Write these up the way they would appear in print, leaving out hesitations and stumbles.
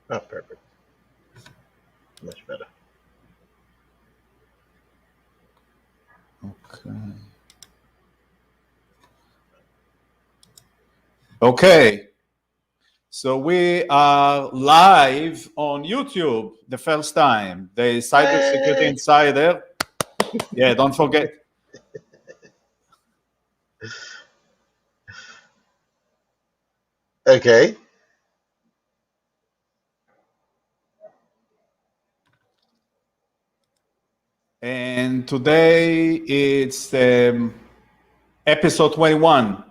Oh, perfect. Much better. Okay. Okay. So we are live on YouTube the first time. The Cybersecurity Insider. Yeah, don't forget. Okay. And today it's episode 21.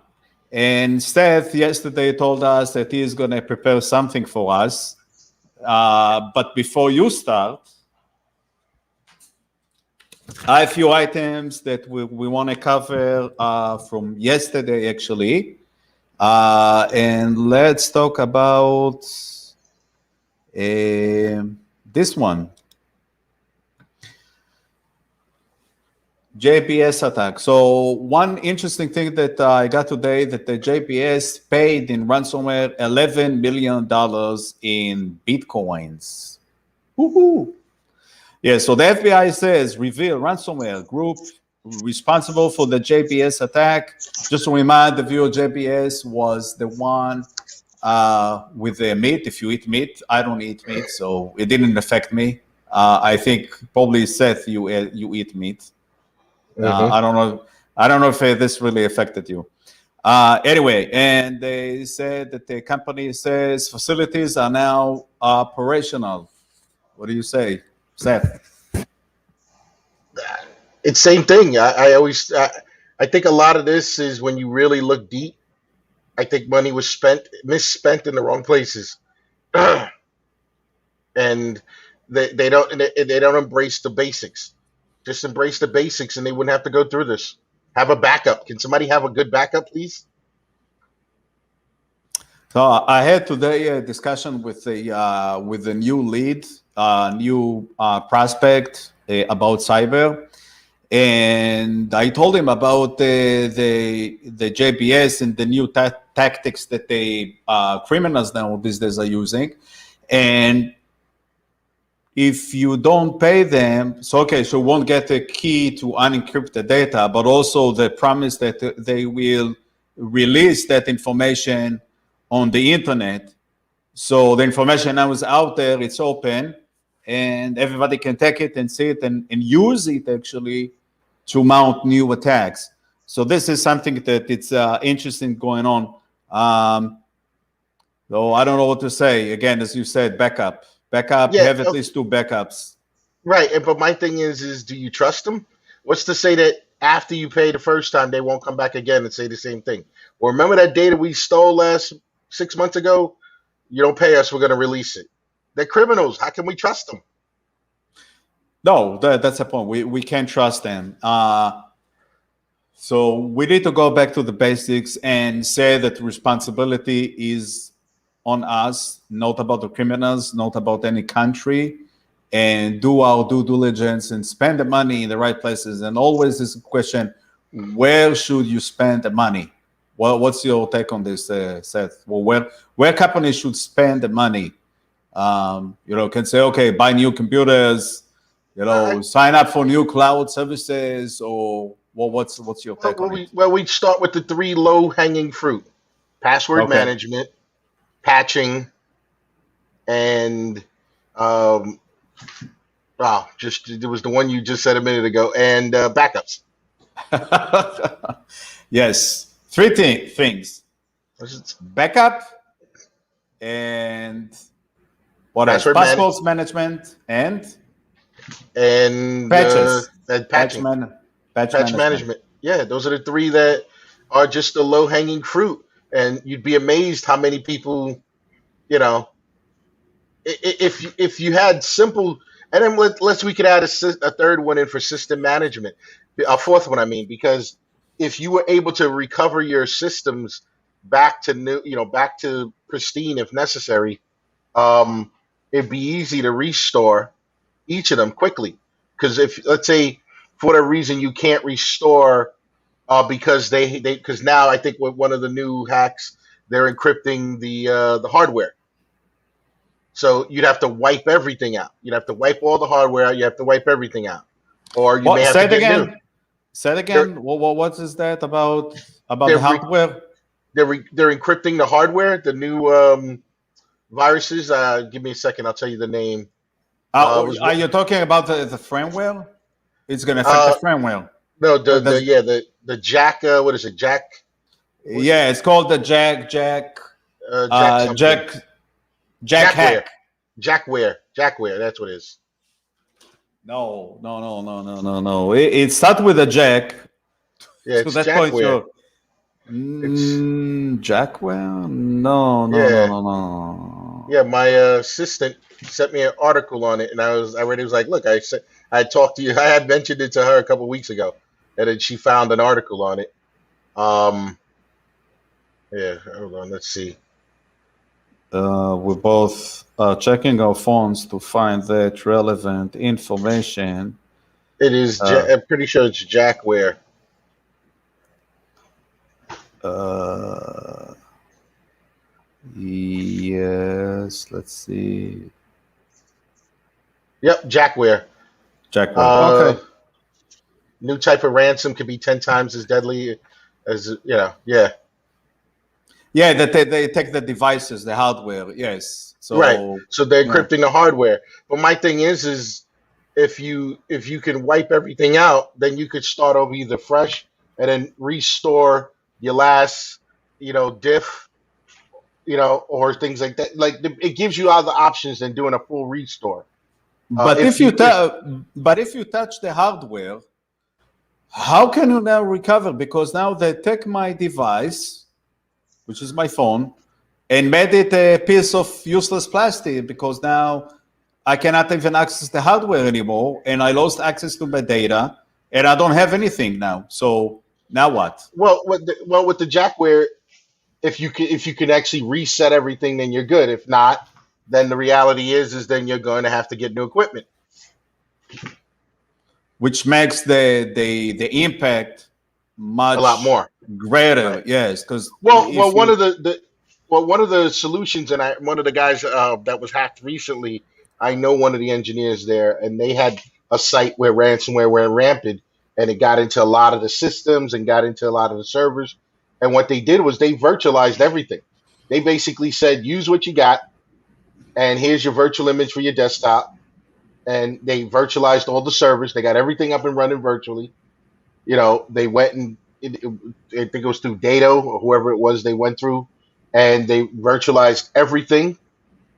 And Seth yesterday told us that he is going to prepare something for us. But before you start, I have a few items that we want to cover from yesterday, actually. And let's talk about this one. JPS attack. So one interesting thing that I got today that the JPS paid in ransomware $11 million in Bitcoins. Woohoo! Yeah, so the FBI says reveal ransomware group responsible for the JPS attack. Just to remind the viewer, JPS was the one with the meat. If you eat meat, I don't eat meat, so it didn't affect me. I think probably Seth, you eat meat. I don't know. I don't know if this really affected you. Anyway, and they said that the company says facilities are now operational. What do you say, Seth? It's same thing. I think a lot of this is when you really look deep. I think money was misspent in the wrong places, and they don't embrace the basics. Just embrace the basics, and they wouldn't have to go through this. Have a backup. Can somebody have a good backup, please? So I had today a discussion with the new lead, new prospect about cyber, and I told him about the JPS and the new tactics that the criminals now these days are using, and if you don't pay them, so you won't get a key to unencrypt the data, but also the promise that they will release that information on the internet. So the information now is out there, it's open, and everybody can take it and see it and use it actually to mount new attacks. So this is something that it's interesting going on. So I don't know what to say. Again, as you said, backup. Yeah, Have at least 2 backups. right. But my thing is do you trust them? What's to say that after you pay the first time, they won't come back again and say the same thing? Well, remember that data we stole last 6 months ago? You don't pay us, we're going to release it. They're criminals. How can we trust them? No, that's the point. We can't trust them. So we need to go back to the basics and say that responsibility is on us, not about the criminals, not about any country, and do our due diligence and spend the money in the right places. And always is a question, where should you spend the money? Well, what's your take on this, Seth? Well, where companies should spend the money? Can say, okay, buy new computers, sign up for new cloud services, or what's your take on it? Well, we start with the 3 low-hanging fruit: password management, patching, and it was the one you just said a minute ago, and backups. Yes, 3 things: backup, and what else? Passwords management and patches, patch management. Yeah, those are the 3 that are just the low-hanging fruit. And you'd be amazed how many people, if you had simple, and then we could add a 3rd one in for system management, a 4th one, I mean, because if you were able to recover your systems back to back to pristine if necessary, it'd be easy to restore each of them quickly. Because if, let's say, for whatever reason you can't restore because because now I think with one of the new hacks they're encrypting the hardware. So you'd have to wipe everything out. You'd have to wipe all the hardware out. You have to wipe everything out, or you may have say to it get new. again. Say it They're again. What is that about the they're re, hardware? they're encrypting the hardware. The new viruses. Give me a second. I'll tell you the name. Was Are you talking about the firmware? It's going to affect the uh firmware. no Or the Jack what is it yeah, it's called the Jack Jack something Jackware hack. Jackware. That's what it is. No. It starts with a Jack. Yeah, To it's that point, Jackware. you're It's Jackware? No. yeah. Yeah, my assistant sent me an article on it, and I read it. Was like, look, I talked to you. I had mentioned it to her a couple weeks ago, and then she found an article on it. Um, yeah, hold on, let's see. We're both checking our phones to find that relevant information. It is. I'm pretty sure it's Jackware. Yes, let's see. Yep, Jackware. Jackware. Okay. New type of ransom could be 10 times as deadly as Yeah. Yeah, that they take the devices, the hardware. Yes. So Right. So they're yeah. encrypting the hardware. But my thing is if you can wipe everything out, then you could start over either fresh and then restore your last, diff, or things like that. Like it gives you other options than doing a full restore. But if you touch the hardware, how can you now recover? Because now they take my device, which is my phone, and made it a piece of useless plastic, because now I cannot even access the hardware anymore, and I lost access to my data, and I don't have anything now. So now what? Well, with the Jackware, if you can actually reset everything, then you're good. If not, then the reality is then you're going to have to get new equipment, which makes the impact much a lot more greater. right. Yes, because one of the solutions, and one of the guys that was hacked recently, I know one of the engineers there, and they had a site where ransomware went rampant, and it got into a lot of the systems and got into a lot of the servers. And what they did was they virtualized everything. They basically said, use what you got, and here's your virtual image for your desktop. And they virtualized all the servers. They got everything up and running virtually. They went and I think it was through Dado or whoever it was they went through, and they virtualized everything.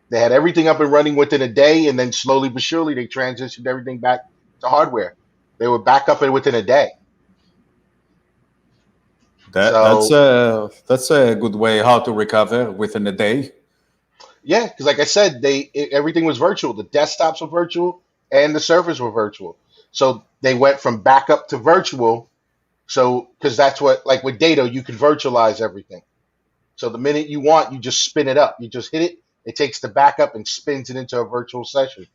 They had everything up and running within a day, and then slowly but surely they transitioned everything back to hardware. They were back up and within a day. That's a good way how to recover within a day. Yeah, because like I said, everything was virtual. The desktops were virtual and the servers were virtual. So they went from backup to virtual. So because that's what, like with Dado, you can virtualize everything. So the minute you want, you just spin it up. You just hit it. It takes the backup and spins it into a virtual session.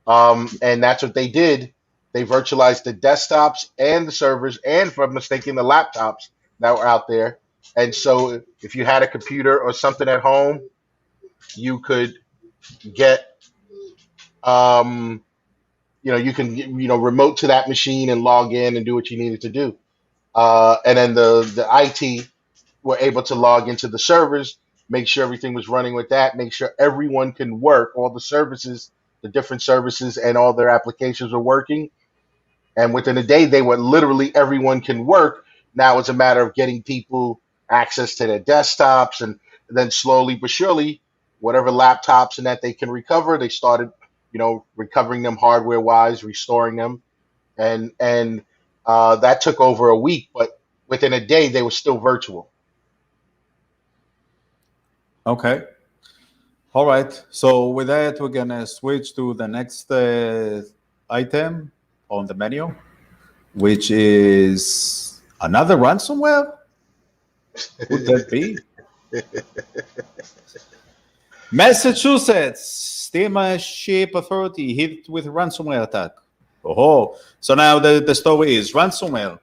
And that's what they did. They virtualized the desktops and the servers, and, if I'm mistaken, the laptops that were out there. And so if you had a computer or something at home, you could get, you can, remote to that machine and log in and do what you needed to do. And then the IT were able to log into the servers, make sure everything was running with that, make sure everyone can work, all the services, the different services and all their applications were working. And within a day, they were literally everyone can work. Now it's a matter of getting people access to their desktops, and then slowly but surely, whatever laptops and that they can recover, they started, recovering them hardware wise, restoring them. And that took over a week, but within a day, they were still virtual. Okay. All right. So with that, we're going to switch to the next item on the menu, which is another ransomware. Would that be? Massachusetts Steamship Authority hit with ransomware attack. Oh, so now the story is ransomware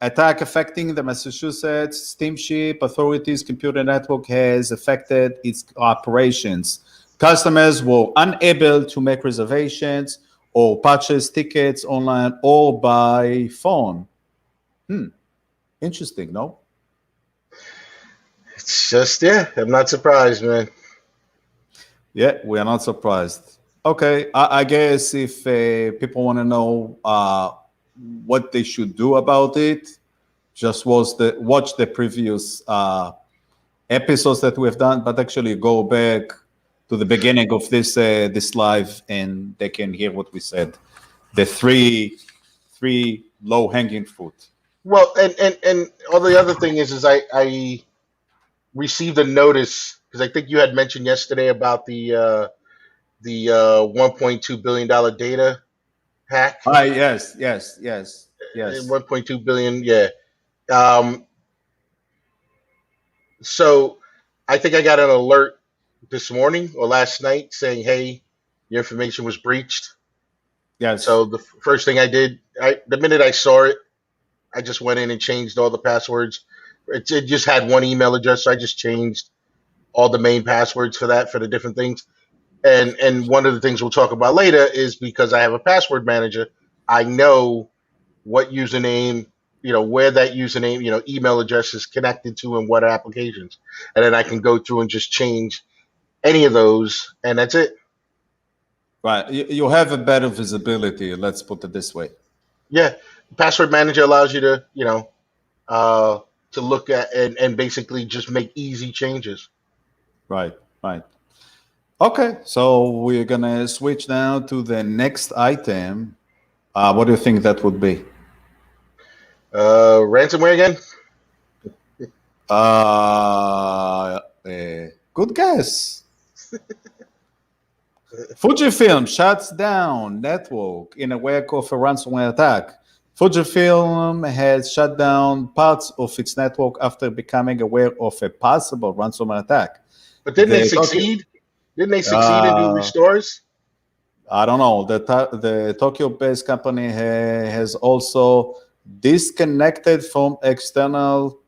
attack affecting the Massachusetts steamship authorities' computer network has affected its operations. Customers were unable to make reservations or purchase tickets online or by phone. Interesting, no? It's just, yeah, I'm not surprised, man. Yeah, we are not surprised. Okay, I guess if people want to know what they should do about it, just watch the previous episodes that we've done, but actually go back to the beginning of this live, and they can hear what we said. The three low hanging fruit. Well, and all the other thing is I received a notice because I think you had mentioned yesterday about the 1.2 billion-dollar data hack. Yes. 1.2 billion, yeah. Um, so I think I got an alert this morning or last night saying, "Hey, your information was breached." Yes. So the first thing I did, the minute I saw it, I just went in and changed all the passwords. It just had one email address, so I just changed all the main passwords for that for the different things. And one of the things we'll talk about later is because I have a password manager, I know what username, where that username, email address is connected to and what applications. And then I can go through and just change any of those, and that's it. Right. You have a better visibility, let's put it this way. Yeah. Password manager allows you to, to look at and basically just make easy changes. Right. Okay, so we're gonna switch now to the next item. What do you think that would be? Ransomware again? Good guess. Fujifilm shuts down network in a wake of a ransomware attack. Fujifilm has shut down parts of its network after becoming aware of a possible ransomware attack. But didn't they succeed? Didn't they succeed and do restores? I don't know. The Tokyo-based company has also disconnected from external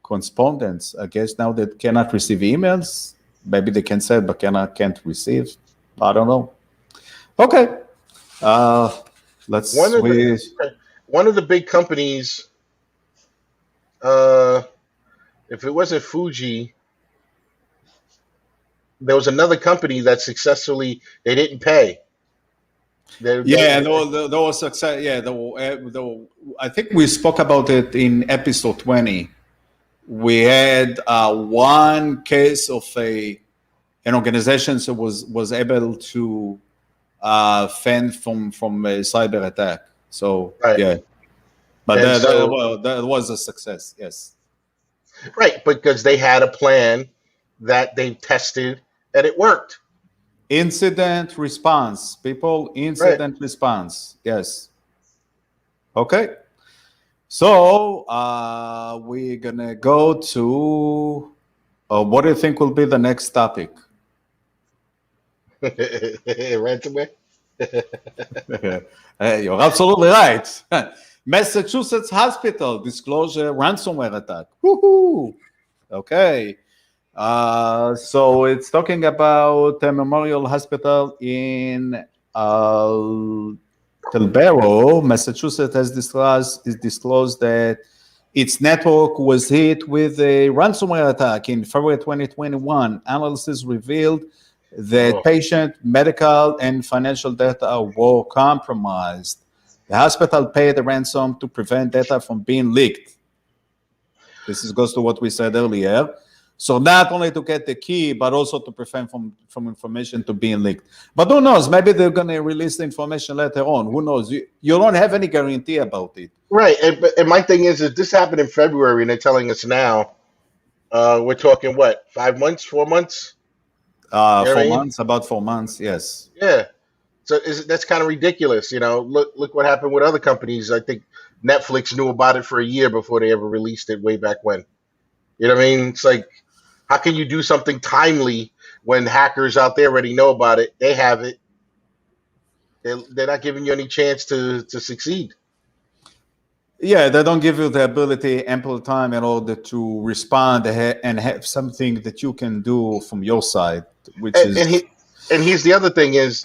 correspondence. I guess now they cannot receive emails. Maybe they can send, but can't receive. I don't know. Okay. Let's switch. One of the big companies, if it wasn't Fuji, there was another company that successfully, they didn't pay. There was success. Yeah, I think we spoke about it in episode 20. We had one case of an organization that was able to fend from a cyber attack. So right. Yeah, but that was a success. Yes, right, because they had a plan that they tested and it worked. Incident response, people. Incident response. Yes. Okay. So we're gonna go to what do you think will be the next topic? Ransomware. You're absolutely right. Massachusetts hospital disclosure ransomware attack. Woohoo! Okay. So it's talking about a Memorial Hospital in Tilbero, Massachusetts, has disclosed that its network was hit with a ransomware attack in February 2021. Analysis revealed that patient medical and financial data were compromised. The hospital paid a ransom to prevent data from being leaked. This goes to what we said earlier. So not only to get the key, but also to prevent from information to being leaked. But who knows? Maybe they're going to release the information later on. Who knows? You don't have any guarantee about it. Right. And my thing is this happened in February, and they're telling us now. We're talking what? 5 months? 4 months? 4 months. About 4 months. Yes. Yeah. So that's kind of ridiculous. Look what happened with other companies. I think Netflix knew about it for a year before they ever released it way back when. You know what I mean? It's like, how can you do something timely when hackers out there already know about it? They have it. They're not giving you any chance to succeed. Yeah, they don't give you the ability, ample time in order to respond and have something that you can do from your side, which And, is and he and here's the other thing is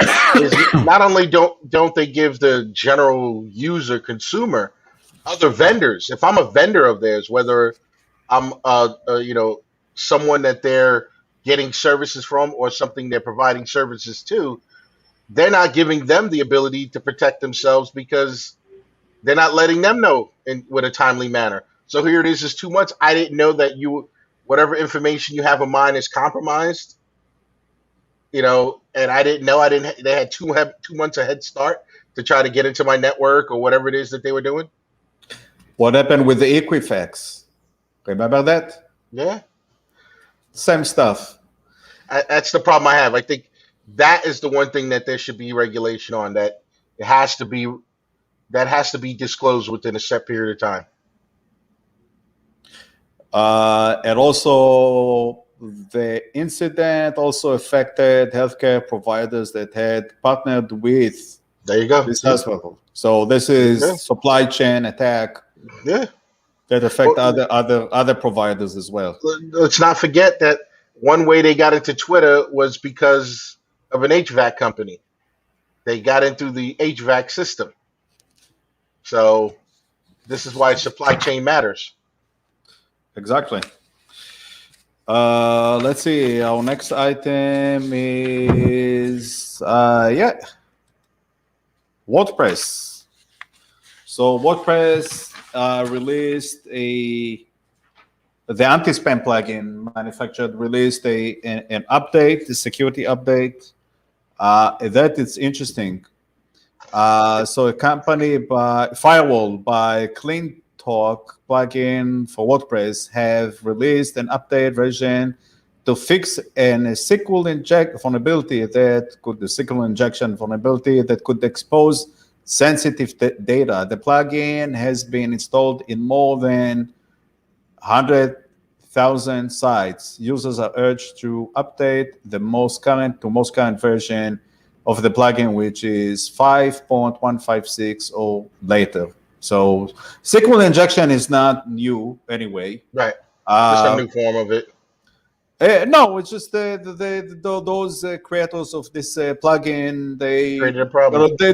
not only don't they give the general user consumer other vendors. If I'm a vendor of theirs, whether I'm someone that they're getting services from or something they're providing services to, they're not giving them the ability to protect themselves because they're not letting them know in with a timely manner. So here it is 2 months. I didn't know that whatever information you have of mine is compromised, and I didn't know. I didn't. They had 2 months a head start to try to get into my network or whatever it is that they were doing. what happened with the Equifax. Remember that? Yeah, Same stuff. that's the problem I have. I think that is the one thing that there should be regulation on, that it has to be disclosed within a set period of time. And also, the incident also affected healthcare providers that had partnered with There you go. this hospital. So this is Yeah. supply chain attack Yeah. that affect Well, other providers as well. let's not forget that one way they got into Twitter was because of an HVAC company. They got into the HVAC system. So this is why supply chain matters. Exactly. Let's see. Our next item is WordPress. So WordPress released the anti-spam plugin manufacturer released an update, the security update. That is interesting. So a company Firewall by CleanTalk plugin for WordPress have released an update version to fix a SQL vulnerability injection vulnerability that could expose sensitive data. The plugin has been installed in more than 100,000 sites. Users are urged to update the most current version of the plugin, which is 5.156 or later. So SQL injection is not new anyway. Right. Just a new form of it. No, it's just those creators of this plugin. They created a problem. They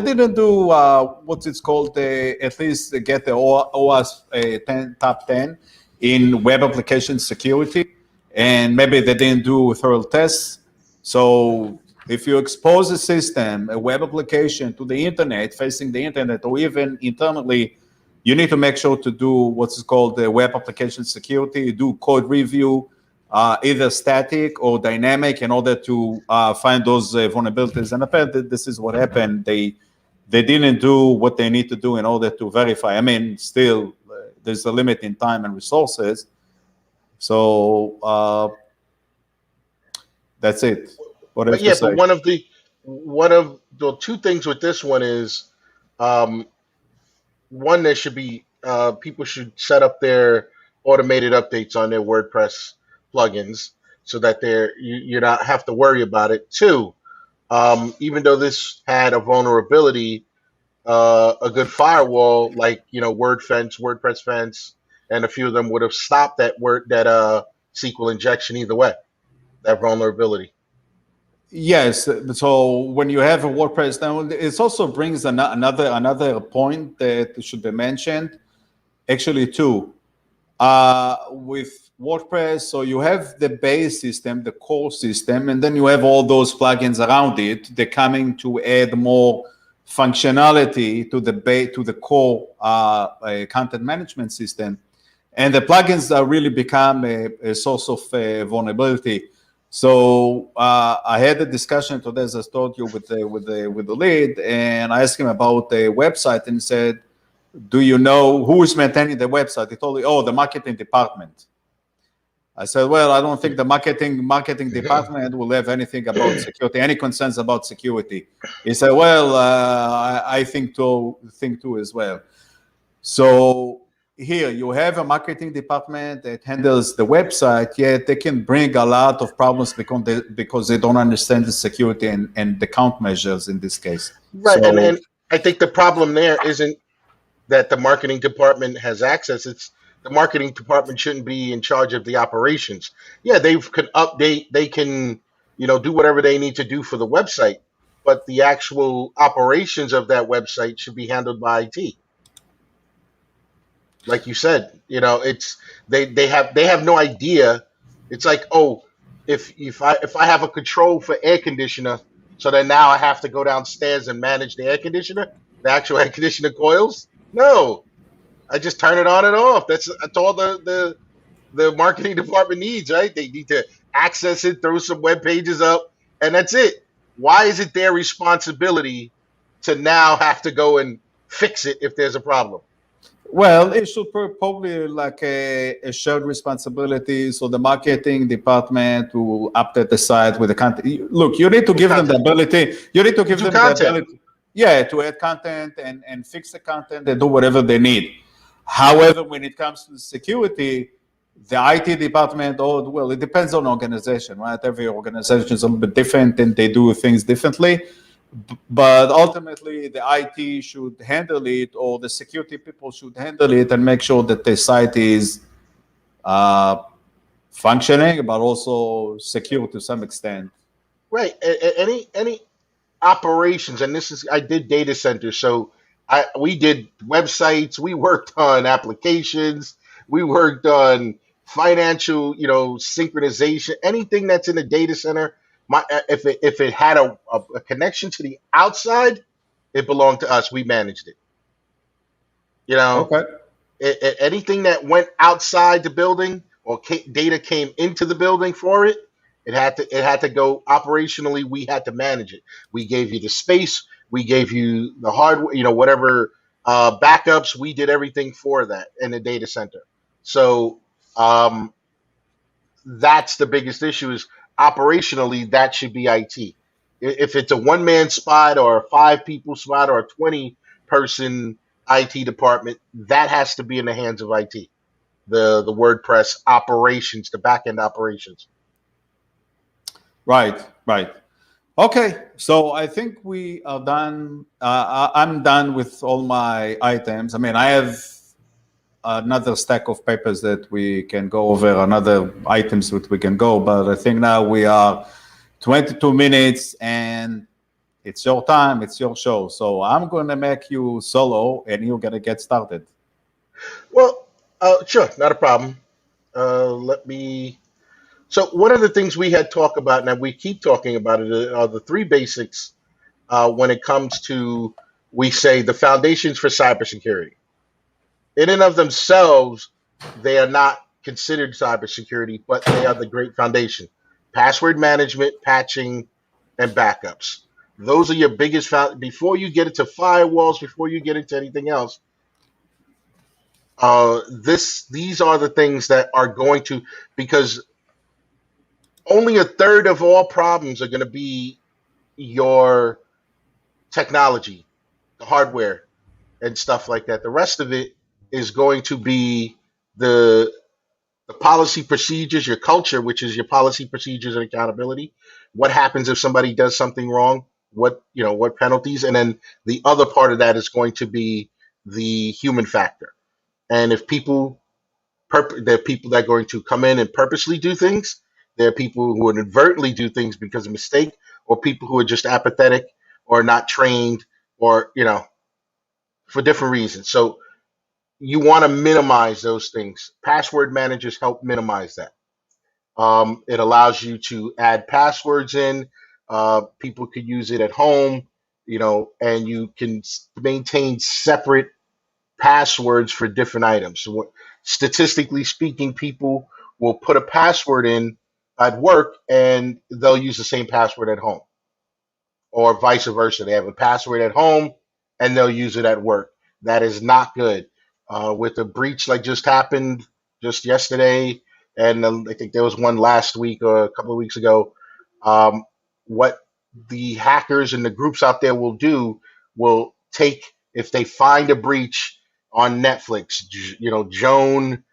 didn't do what it's called. At least get the OWASP top 10 in web application security, and maybe they didn't do thorough tests. So if you expose a system, a web application to the internet, facing the internet, or even internally, you need to make sure to do what's called the web application security, do code review, either static or dynamic, in order to find those vulnerabilities. And apparently this is what happened. They didn't do what they need to do in order to verify. I mean, still, there's a limit in time and resources. So that's it. But one of the two things with this one is, one, there should be people should set up their automated updates on their WordPress plugins so that you not have to worry about it. Two, even though this had a vulnerability, a good firewall like WordPress Fence, and a few of them would have stopped that SQL injection either way, that vulnerability. Yes. So when you have a WordPress, now it also brings another point that should be mentioned. Actually, two. With WordPress, so you have the base system, the core system, and then you have all those plugins around it. They're coming to add more functionality to the core content management system, and the plugins are really become a source of vulnerability. So I had a discussion today, as I told you, with the lead, and I asked him about the website, and he said, "Do you know who is maintaining the website?" He told me, "Oh, the marketing department." I said, "Well, I don't think the marketing department will have anything about security, any concerns about security." He said, "Well, I think too as well." So here you have a marketing department that handles the website, yet they can bring a lot of problems because they don't understand the security and the countermeasures in this case. Right, So, and I think the problem there isn't that the marketing department has access. It's the marketing department shouldn't be in charge of the operations. Yeah, they can update, they can, do whatever they need to do for the website, but the actual operations of that website should be handled by IT. Like you said, it's they have no idea. It's like, oh, if I have a control for air conditioner, so then now I have to go downstairs and manage the air conditioner, the actual air conditioner coils. No, I just turn it on and off. That's all the marketing department needs, right? They need to access it, throw some web pages up, and that's it. Why is it their responsibility to now have to go and fix it if there's a problem? Well, it should probably like a shared responsibility. So the marketing department will update the site with the content. Look, you need to give them the ability. You need to give them the ability, yeah, to add content and fix the content and do whatever they need. However, when it comes to security, the IT department, well, it depends on organization, right? Every organization is a little bit different and they do things differently. But ultimately, the IT should handle it, or the security people should handle it and make sure that the site is functioning, but also secure to some extent. Right. Any operations, and I did data centers, so we did websites, we worked on applications, we worked on financial, synchronization, anything that's in a data center. If it had a connection to the outside, it belonged to us. We managed it. Okay. Anything that went outside the building or data came into the building for it, it had to go operationally. We had to manage it. We gave you the space. We gave you the hardware. Whatever backups. We did everything for that in the data center. So that's the biggest issue. Is operationally that should be IT. If it's a one-man spot or a 5 people spot or a 20-person IT department, that has to be in the hands of IT. The WordPress operations, the back-end operations. Right. Okay, so I think we are done. I'm done with all my items. I mean, I have another stack of papers that we can go over, another items that we can go, but I think now we are 22 minutes and it's your time, it's your show. So I'm going to make you solo and you're going to get started. Well, sure, not a problem. So one of the things we had talked about, and we keep talking about it, are the 3 basics when it comes to, we say, the foundations for cybersecurity. In and of themselves, they are not considered cybersecurity, but they are the great foundation. Password management, patching, and backups. Those are your biggest before you get into firewalls, before you get into anything else. These are the things that are going to, because only a third of all problems are going to be your technology, the hardware, and stuff like that. The rest of it is going to be the policy procedures, your culture, which is your policy procedures and accountability. What happens if somebody does something wrong? What penalties? And then the other part of that is going to be the human factor. And if there are people that are going to come in and purposely do things. There are people who inadvertently do things because of mistake, or people who are just apathetic or not trained, or for different reasons. So you want to minimize those things. Password managers help minimize that. It allows you to add passwords in. People could use it at home, and you can maintain separate passwords for different items. So statistically speaking, people will put a password in at work and they'll use the same password at home, or vice versa. They have a password at home and they'll use it at work. That is not good. With a breach like just happened just yesterday, and I think there was one last week or a couple of weeks ago, what the hackers and the groups out there will do will take, if they find a breach on Netflix, Joan,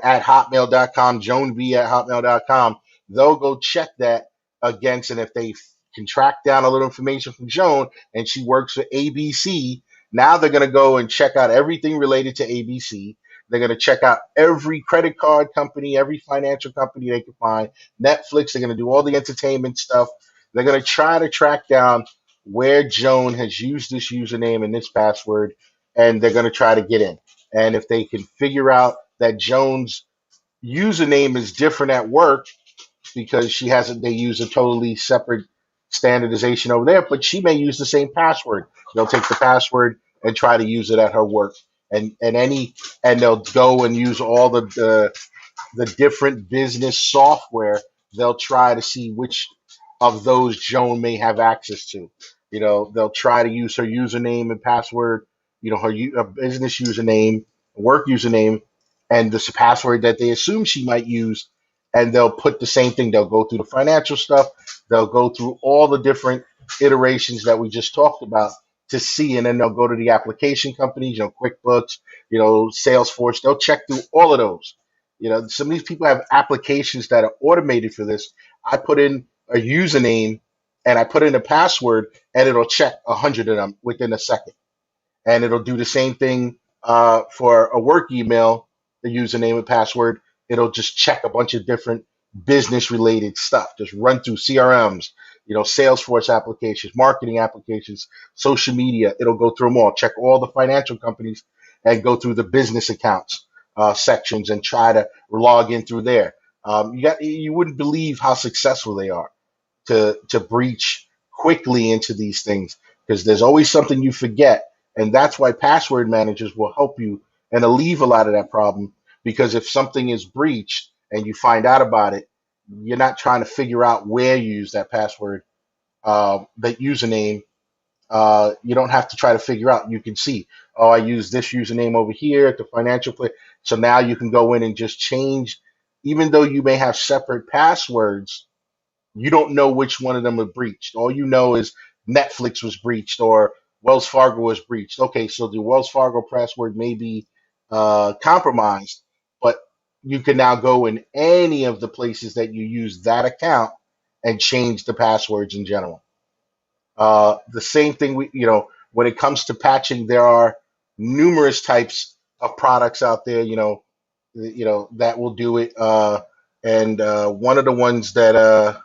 at hotmail.com, Joan B at hotmail.com, they'll go check that against, and if they can track down a little information from Joan and she works for ABC, Now they're going to go and check out everything related to ABC. They're going to check out every credit card company, every financial company they can find, Netflix. They're going to do all the entertainment stuff. They're going to try to track down where Joan has used this username and this password, and they're going to try to get in. And if they can figure out that Joan's username is different at work, because she hasn't, they use a totally separate standardization over there, but she may use the same password. They'll take the password and try to use it at her work, and they'll go and use all the different business software. They'll try to see which of those Joan may have access to. They'll try to use her username and password, her business username, work username, and this password that they assume she might use, and they'll put the same thing. They'll go through the financial stuff. They'll go through all the different iterations that we just talked about to see, and then they'll go to the application companies, QuickBooks, Salesforce. They'll check through all of those. Some of these people have applications that are automated for this. I put in a username and I put in a password, and it'll check 100 of them within a second. And it'll do the same thing for a work email, the username and password. It'll just check a bunch of different business related stuff, just run through CRMs, Salesforce applications, marketing applications, social media. It'll go through them all, check all the financial companies, and go through the business accounts sections and try to log in through there. You wouldn't believe how successful they are to breach quickly into these things, because there's always something you forget. And that's why password managers will help you and alleviate a lot of that problem, because if something is breached and you find out about it, you're not trying to figure out where you use that password, that username. You don't have to try to figure out. You can see, oh, I use this username over here at the financial place. So now you can go in and just change, even though you may have separate passwords. You don't know which one of them was breached. All you know is Netflix was breached or Wells Fargo was breached. Okay, so the Wells Fargo password may be compromised, but you can now go in any of the places that you use that account and change the passwords in general. The same thing, when it comes to patching, there are numerous types of products out there, that will do it. And one of the ones that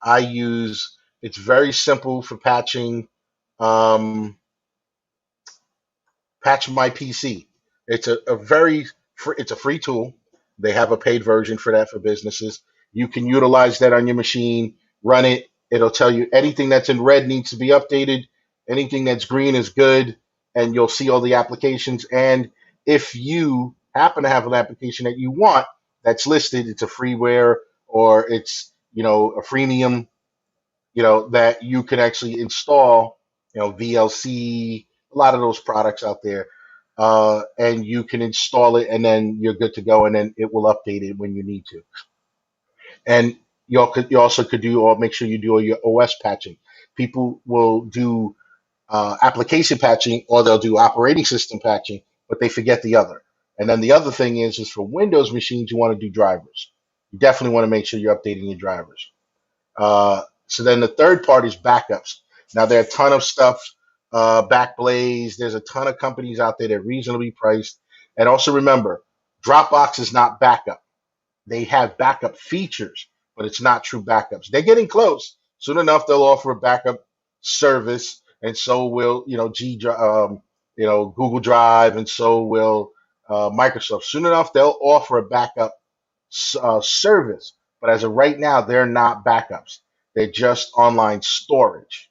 I use, it's very simple for patching. Um, Patch My PC. It's it's a free tool. They have a paid version for that for businesses. You can utilize that on your machine, run it. It'll tell you anything that's in red needs to be updated. Anything that's green is good, and you'll see all the applications. And if you happen to have an application that you want that's listed, it's a freeware or it's a freemium, that you can actually install, VLC, a lot of those products out there, and you can install it, and then you're good to go, and then it will update it when you need to. And you also could do, or make sure you do all your OS patching. People will do application patching, or they'll do operating system patching, but they forget the other. And then the other thing is for Windows machines, you want to do drivers. You definitely want to make sure you're updating your drivers. So then the third part is backups. Now there are a ton of stuff, Backblaze. There's a ton of companies out there that are reasonably priced. And also remember, Dropbox is not backup. They have backup features, but it's not true backups. They're getting close. Soon enough, they'll offer a backup service, and so will Google Drive, and so will Microsoft. Soon enough, they'll offer a backup service. But as of right now, they're not backups. They're just online storage.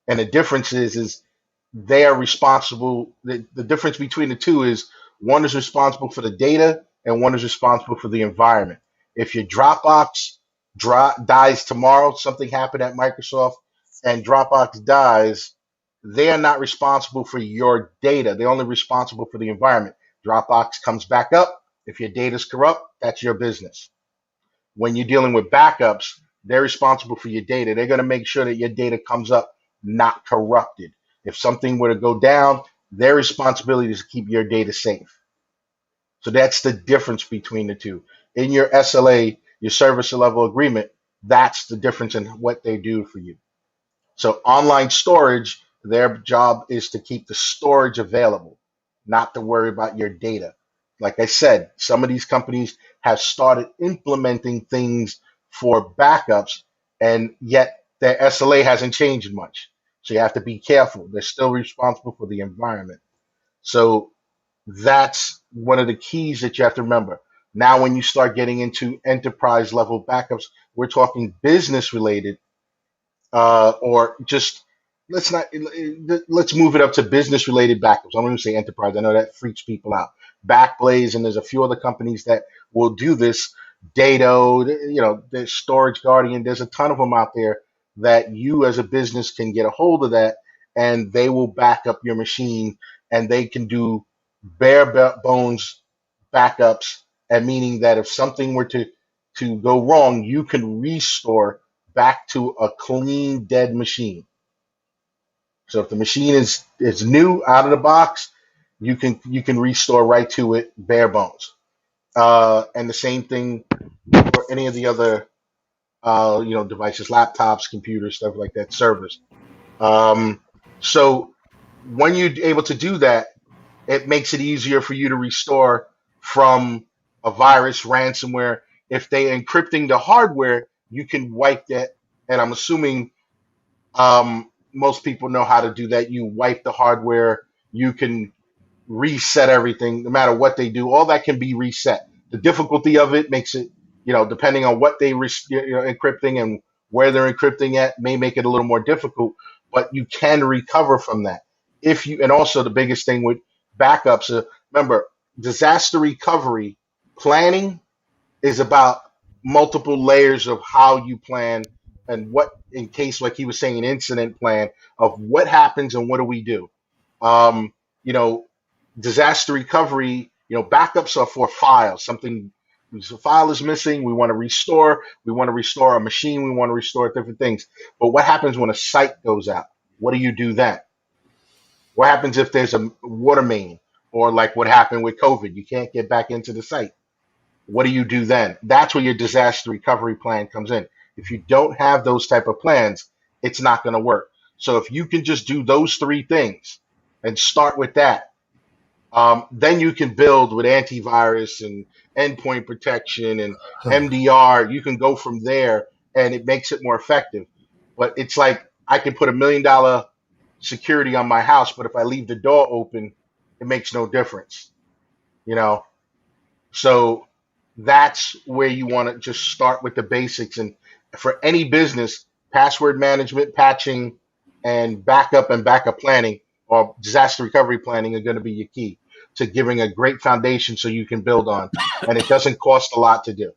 And the difference is they are responsible. The difference between the two is one is responsible for the data and one is responsible for the environment. If your Dropbox dies tomorrow, something happened at Microsoft and Dropbox dies, they are not responsible for your data. They're only responsible for the environment. Dropbox comes back up. If your data is corrupt, that's your business. When you're dealing with backups, they're responsible for your data. They're going to make sure that your data comes up not corrupted. If something were to go down, their responsibility is to keep your data safe. So that's the difference between the two. In your SLA, your service level agreement, that's the difference in what they do for you. So online storage Their job is to keep the storage available, not to worry about your data. Like I said, some of these companies have started implementing things for backups, and yet their SLA hasn't changed much. So you have to be careful. They're still responsible for the environment. So that's one of the keys that you have to remember. Now, when you start getting into enterprise level backups, we're talking business related, or just let's not let's move it up to business related backups. I'm going to say enterprise. I know that freaks people out. Backblaze, and there's a few other companies that will do this. Dado, there's Storage Guardian. There's a ton of them out there that you as a business can get a hold of that, and they will back up your machine, and they can do bare bones backups, and meaning that if something were to go wrong, you can restore back to a clean, dead machine. So if the machine is new out of the box, you can restore right to it bare bones. And the same thing for any of the other devices, laptops, computers, stuff like that, servers. So when you're able to do that, it makes it easier for you to restore from a virus, ransomware. If they encrypting the hardware, you can wipe that. And I'm assuming most people know how to do that. You wipe the hardware. You can reset everything, no matter what they do. All that can be reset. The difficulty of it makes it, depending on what they encrypting and where they're encrypting at, may make it a little more difficult. But you can recover from that and also the biggest thing with backups. Remember, disaster recovery planning is about multiple layers of how you plan and what, in case, like he was saying, an incident plan of what happens and what do we do. Um, you know, Disaster recovery, backups are for files. Something, a file is missing, we want to restore. We want to restore a machine. We want to restore different things. But what happens when a site goes out? What do you do then? What happens if there's a water main, or like what happened with COVID? You can't get back into the site. What do you do then? That's where your disaster recovery plan comes in. If you don't have those type of plans, it's not going to work. So if you can just do those three things and start with that, then you can build with antivirus and endpoint protection and MDR. You can go from there, and it makes it more effective. But it's like I can put $1 million security on my house, but if I leave the door open, it makes no difference. So that's where you want to just start with the basics. And for any business, password management, patching, and backup planning, or disaster recovery planning, are going to be your key to giving a great foundation so you can build on. And it doesn't cost a lot to do.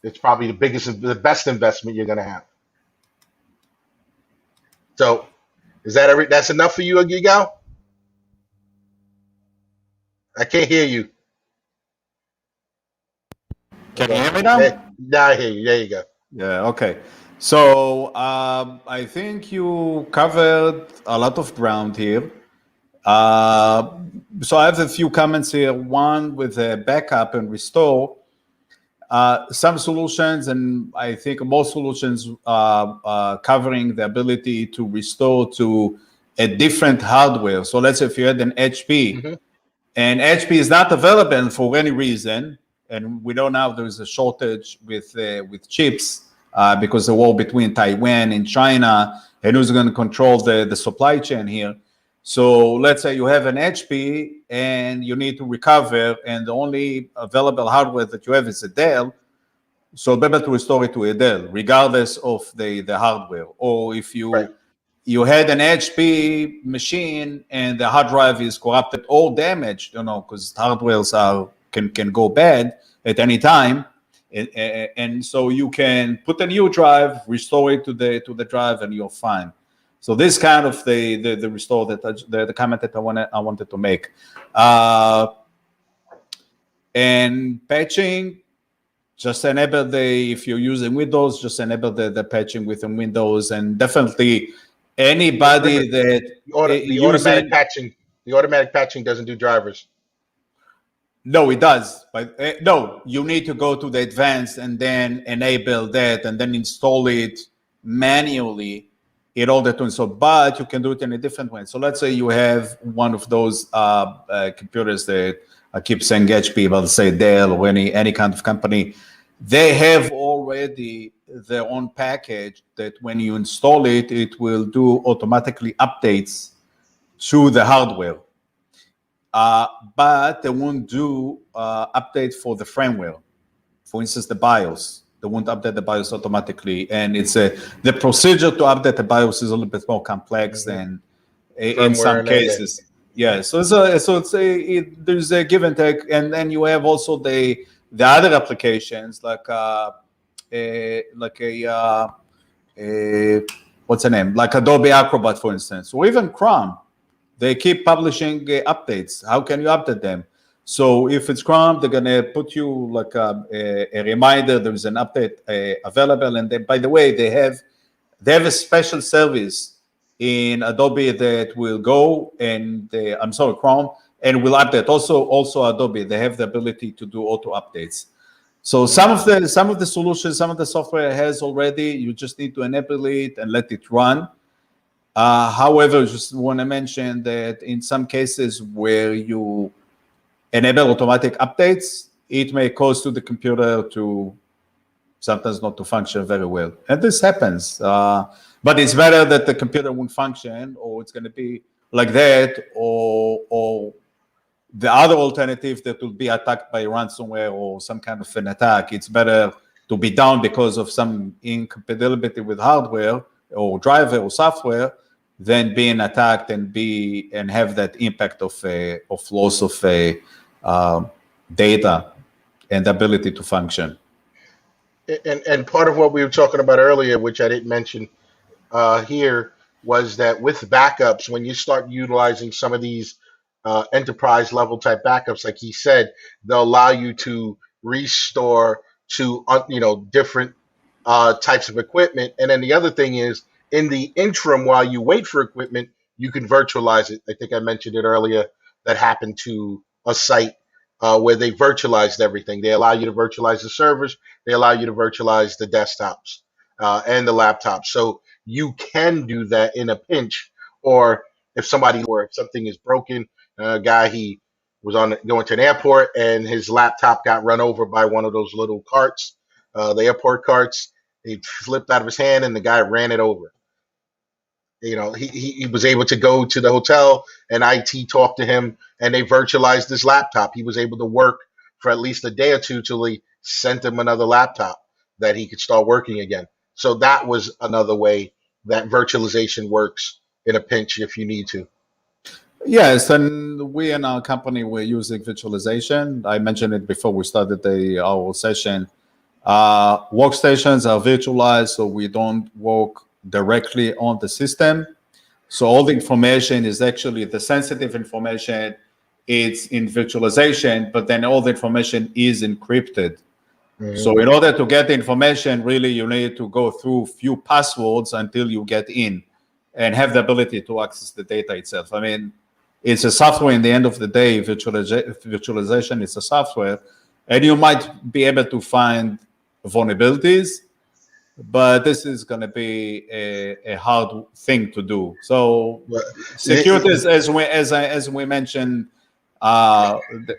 It's probably the best investment you're going to have. So is that's enough for you, Agigal? I can't hear you. Can you hear me now? Now I hear you. There you go. Yeah, okay. So I think you covered a lot of ground here. So I have a few comments here. One with backup and restore. Some solutions, and I think most solutions, covering the ability to restore to a different hardware. So let's say if you had an HP, and HP is not available for any reason, and we know now there is a shortage with chips because the war between Taiwan and China, and who's going to control the supply chain here. So let's say you have an HP and you need to recover, and the only available hardware that you have is a Dell. So be able to restore it to a Dell, regardless of the hardware. Or if you had an HP machine and the hard drive is corrupted or damaged, because hardwares can go bad at any time, and so you can put a new drive, restore it to the drive, and you're fine. So this kind of the restore the comment that I wanted to make, and patching. Just enable if you're using Windows, just enable the patching within Windows, and definitely anybody that the automatic patching doesn't do drivers. No, it does, but no, you need to go to the advanced and then enable that and then install it manually in order to install, but you can do it in a different way. So let's say you have one of those computers that I keep saying HP, but let's say Dell or any kind of company. They have already their own package that when you install it, it will do automatically updates to the hardware. But they won't do update for the firmware. For instance, the BIOS. They won't update the BIOS automatically, and the procedure to update the BIOS is a little bit more complex than in some cases. Yeah, so there's a give and take, and then you have also the other applications like what's the name, like Adobe Acrobat, for instance, or even Chrome. They keep publishing updates. How can you update them? So if it's Chrome, they're gonna put you like a reminder. There's an update available, and then, by the way, they have a special service in Adobe that will go and Chrome, and will update. Also Adobe, they have the ability to do auto updates. So some of the solutions, some of the software has already. You just need to enable it and let it run. However, just want to mention that in some cases where you enable automatic updates, it may cause to the computer to sometimes not to function very well. And this happens. But it's better that the computer won't function, or it's going to be like that, or the other alternative that will be attacked by ransomware or some kind of an attack. It's better to be down because of some incompatibility with hardware or driver or software than being attacked and have that impact of loss of data and ability to function. And part of what we were talking about earlier, which I didn't mention here, was that with backups, when you start utilizing some of these enterprise level type backups, like he said, they'll allow you to restore to different types of equipment. And then the other thing is, in the interim, while you wait for equipment, you can virtualize it. I think I mentioned it earlier. That happened to a site where they virtualized everything. They allow you to virtualize the servers. They allow you to virtualize the desktops and the laptops. So you can do that in a pinch. Or if something is broken, a guy, he was going to an airport and his laptop got run over by one of those little carts, the airport carts. He slipped out of his hand and the guy ran it over. He was able to go to the hotel and IT talked to him and they virtualized his laptop. He was able to work for at least a day or two till he sent him another laptop that he could start working again. So that was another way that virtualization works in a pinch if you need to. Yes, and we in our company, we're using virtualization. I mentioned it before we started our session. Workstations are virtualized, so we don't work directly on the system. So all the information is actually the sensitive information. It's in virtualization, but then all the information is encrypted. Mm-hmm. So in order to get the information, really, you need to go through few passwords until you get in and have the ability to access the data itself. I mean, it's a software. In the end of the day, virtualization is a software, and you might be able to find vulnerabilities, but this is going to be a hard thing to do. So security is, as we mentioned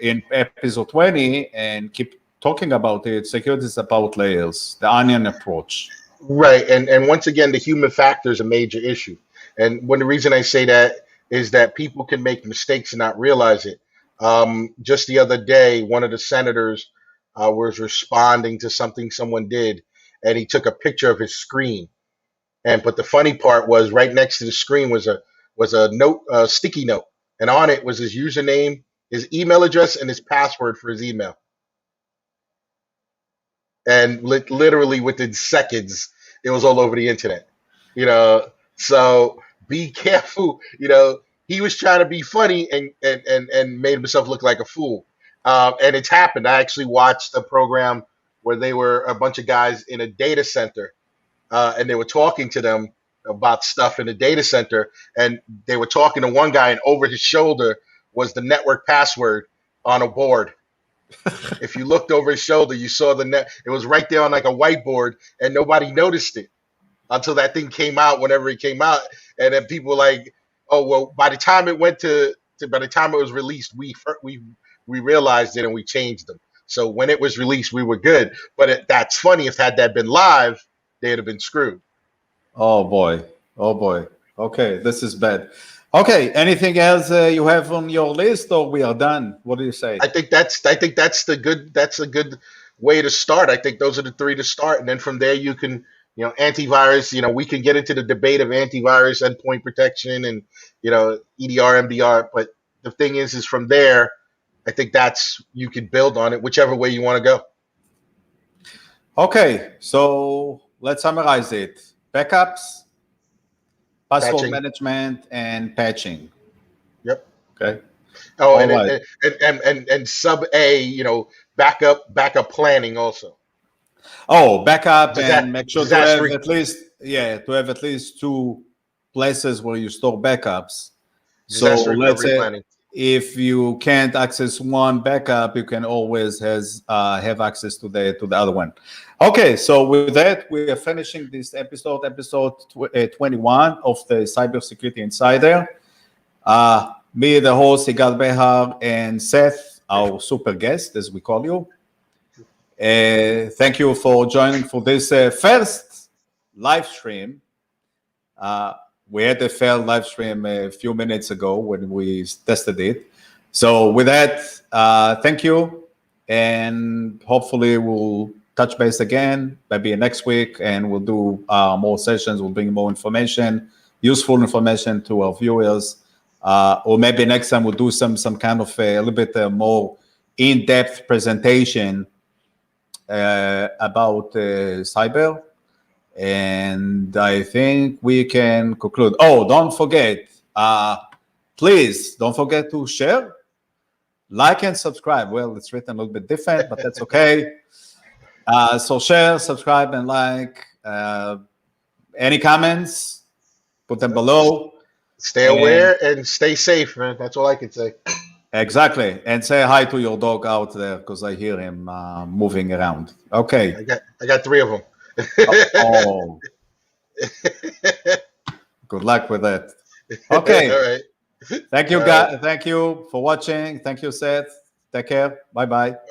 in episode 20, and keep talking about it, security is about layers, the onion approach. Right, and once again, the human factor is a major issue. And the reason I say that is that people can make mistakes and not realize it. Just the other day, one of the senators was responding to something someone did, and he took a picture of his screen. But the funny part was, right next to the screen was a note, a sticky note, and on it was his username, his email address, and his password for his email. And literally within seconds, it was all over the internet. So be careful. He was trying to be funny and made himself look like a fool. And it's happened. I actually watched a program where they were a bunch of guys in a data center, and they were talking to them about stuff in the data center. And they were talking to one guy, and over his shoulder was the network password on a board. If you looked over his shoulder, you saw it was right there on like a whiteboard, and nobody noticed it. until that thing came out, whenever it came out, and then people were like, oh well, by the time it went by the time it was released, we realized it and we changed them. So when it was released, we were good. But that's funny. If had that been live, they'd have been screwed. Oh boy. Oh boy. Okay, this is bad. Okay, anything else you have on your list, or we are done? What do you say? I think that's a good way to start. I think those are the three to start, and then from there you can, antivirus. We can get into the debate of antivirus, endpoint protection, and EDR, MDR. But the thing is from there, I think you can build on it whichever way you want to go. Okay, so let's summarize it: backups, password Patching. management, and patching. Yep. Okay. Oh, All right. and sub A, backup planning also. Oh, backup and make sure to have Disaster at least two places where you store backups. So let's recovery say planning. if you can't access one backup, you can always have access to the other one. Okay, so with that, we are finishing this episode 21 of the Cybersecurity Insider. Me, the host, Igal Behar, and Seth, our super guest, as we call you. Thank you for joining for this first live stream. We had a failed live stream a few minutes ago when we tested it. So with that, thank you. And hopefully we'll touch base again, maybe next week, and we'll do more sessions. We'll bring more information, useful information to our viewers. Or maybe next time we'll do some kind of a little bit more in-depth presentation about cyber. And I think we can conclude. Oh, don't forget, please don't forget to share, like, and subscribe. Well, it's written a little bit different, but that's okay. So share, subscribe, and like. Any comments, put them below. Stay aware and stay safe, man. That's all I can say. Exactly. And say hi to your dog out there, because I hear him moving around. Okay. I got 3 of them. Oh. Good luck with that. Okay. All right. Thank you, guys. Thank you for watching. Thank you, Seth. Take care. Bye-bye.